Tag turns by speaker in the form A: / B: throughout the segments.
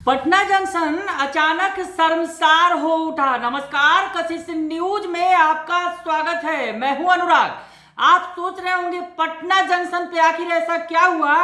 A: Patna junction अचानक शर्मसार हो उठा। नमस्कार, कशिश न्यूज में आपका स्वागत है। मैं हूं अनुराग। आप सोच रहे होंगे पटना जंक्शन पे आखिर ऐसा क्या हुआ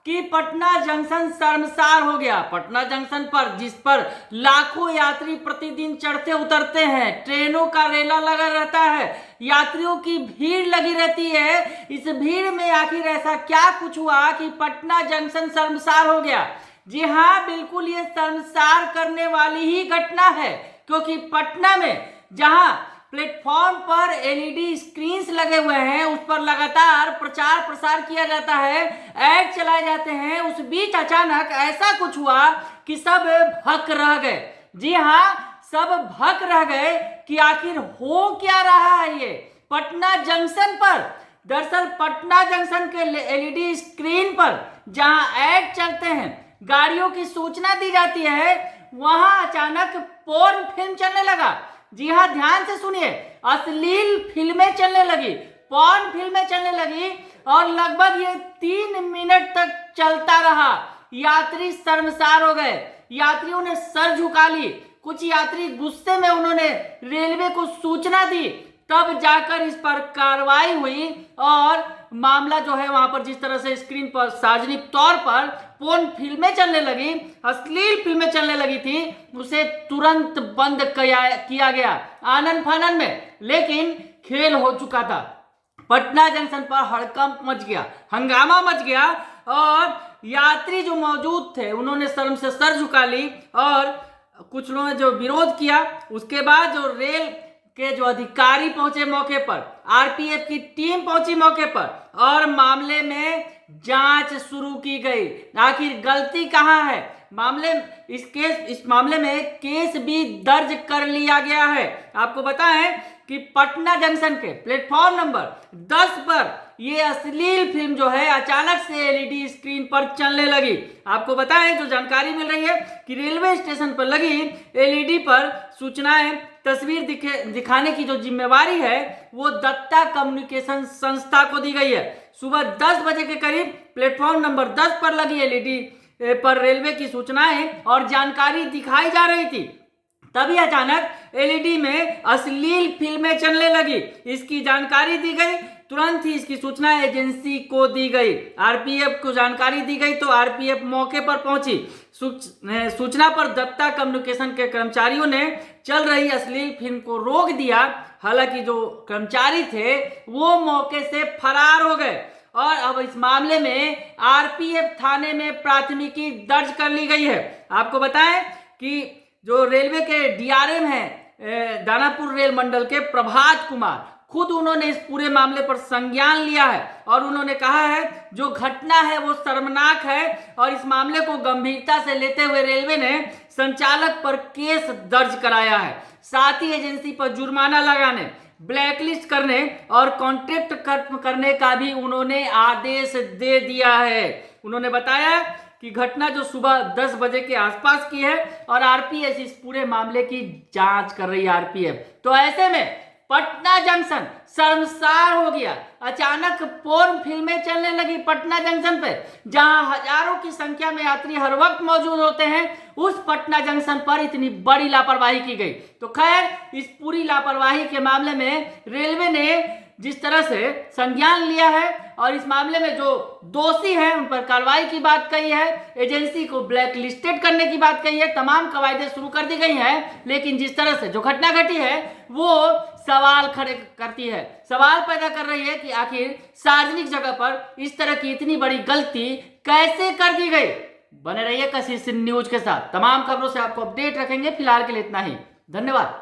A: कि पटना जंक्शन शर्मसार हो गया। पटना जंक्शन पर जिस पर लाखों यात्री प्रतिदिन चढ़ते उतरते हैं, ट्रेनों का रेला लगा रहता है, यात्रियों की भीड़ लगी रहती है, इस भीड़ में आखिर ऐसा क्या कुछ हुआ कि पटना जंक्शन शर्मसार हो गया। जी हाँ, बिल्कुल ये शर्मसार करने वाली ही घटना है, क्योंकि पटना में जहां प्लेटफॉर्म पर एलईडी स्क्रीन्स लगे हुए हैं, उस पर लगातार प्रचार प्रसार किया जाता है, ऐड चलाए जाते हैं, उस बीच अचानक ऐसा कुछ हुआ कि सब भक रह गए। जी हाँ, सब भक रह गए कि आखिर हो क्या रहा है ये पटना जंक्शन पर। दरअसल पटना जंक्शन के एलईडी स्क्रीन पर जहां ऐड चलते हैं, गाड़ियों की सूचना दी जाती है, वहां अचानक पोर्न फिल्म चलने लगा। जी हाँ, ध्यान से सुनिए, अश्लील फिल्में चलने लगी, पोर्न फिल्में चलने लगी और लगभग ये 3 मिनट तक चलता रहा। यात्री शर्मसार हो गए, यात्रियों ने सर झुका ली, कुछ यात्री गुस्से में उन्होंने रेलवे को सूचना दी, तब जाकर इस पर कार्रवाई हुई और मामला जो है वहां पर जिस तरह से स्क्रीन पर सार्वजनिक तौर पर पोर्न फिल्में चलने लगी, अश्लील फिल्में चलने लगी थी, उसे तुरंत बंद किया गया आनन फानन में। लेकिन खेल हो चुका था, पटना जंक्शन पर हड़कंप मच गया, हंगामा मच गया और यात्री जो मौजूद थे उन्होंने शर्म से सर झुका ली और कुछ लोगों ने जो विरोध किया। उसके बाद जो रेल के जो अधिकारी पहुंचे मौके पर, आरपीएफ की टीम पहुंची मौके पर और मामले में जांच शुरू की गई। आखिर गलती कहां है, इस मामले में केस भी दर्ज कर लिया गया है। आपको बताएं कि पटना जंक्शन के प्लेटफॉर्म नंबर 10 पर ये अश्लील फिल्म जो है अचानक से एलईडी स्क्रीन पर चलने लगी। आपको बताएं, जो जानकारी मिल रही है कि रेलवे स्टेशन पर लगी एलईडी पर सूचनाएं, तस्वीर दिखाने की जो जिम्मेवारी है वो दत्ता कम्युनिकेशन संस्था को दी गई है। सुबह 10 बजे के करीब प्लेटफॉर्म नंबर 10 पर लगी एलईडी पर रेलवे की सूचनाएं और जानकारी दिखाई जा रही थी, तभी अचानक एलईडी में अश्लील फिल्में चलने लगी। इसकी जानकारी दी गई, तुरंत ही इसकी सूचना एजेंसी को दी गई, आरपीएफ को जानकारी दी गई तो आरपीएफ मौके पर पहुंची। सूचना पर दत्ता कम्युनिकेशन के कर्मचारियों ने चल रही अश्लील फिल्म को रोक दिया। हालांकि जो कर्मचारी थे वो मौके से फरार हो गए और अब इस मामले में आरपीएफ थाने में प्राथमिकी दर्ज कर ली गई है। आपको बताएं कि जो रेलवे के डीआरएम हैं दानापुर रेल मंडल के प्रभात कुमार, खुद उन्होंने इस पूरे मामले पर संज्ञान लिया है और उन्होंने कहा है जो घटना है वो शर्मनाक है और इस मामले को गंभीरता से लेते हुए रेलवे ने संचालक पर केस दर्ज कराया है। साथ ही एजेंसी पर जुर्माना लगाने, ब्लैकलिस्ट करने और कॉन्ट्रैक्ट खत्म करने का भी उन्होंने आदेश दे दिया है। उन्होंने बताया कि घटना जो सुबह 10 बजे के आसपास की है और आरपीएफ इस पूरे मामले की जांच कर रही है, आरपीएफ। तो ऐसे में पटना जंक्शन शर्मसार हो गया। अचानक पोर्न फिल्में चलने लगी पटना जंक्शन पे, जहां हजारों की संख्या में यात्री हर वक्त मौजूद होते हैं। उस पटना जंक्शन पर इतनी बड़ी लापरवाही की गई। तो खैर, इस पूरी लापरवाही के मामले में रेलवे ने जिस तरह से संज्ञान लिया है और इस मामले में जो दोषी हैं उन पर कार्रवाई की बात कही है, एजेंसी को ब्लैक लिस्टेड करने की बात कही है, तमाम कवायदे शुरू कर दी गई हैं। लेकिन जिस तरह से जो घटना घटी है वो सवाल खड़े करती है, सवाल पैदा कर रही है कि आखिर सार्वजनिक जगह पर इस तरह की इतनी बड़ी गलती कैसे कर दी गई। बने रहिए कशिश न्यूज के साथ, तमाम खबरों से आपको अपडेट रखेंगे। फिलहाल के लिए इतना ही, धन्यवाद।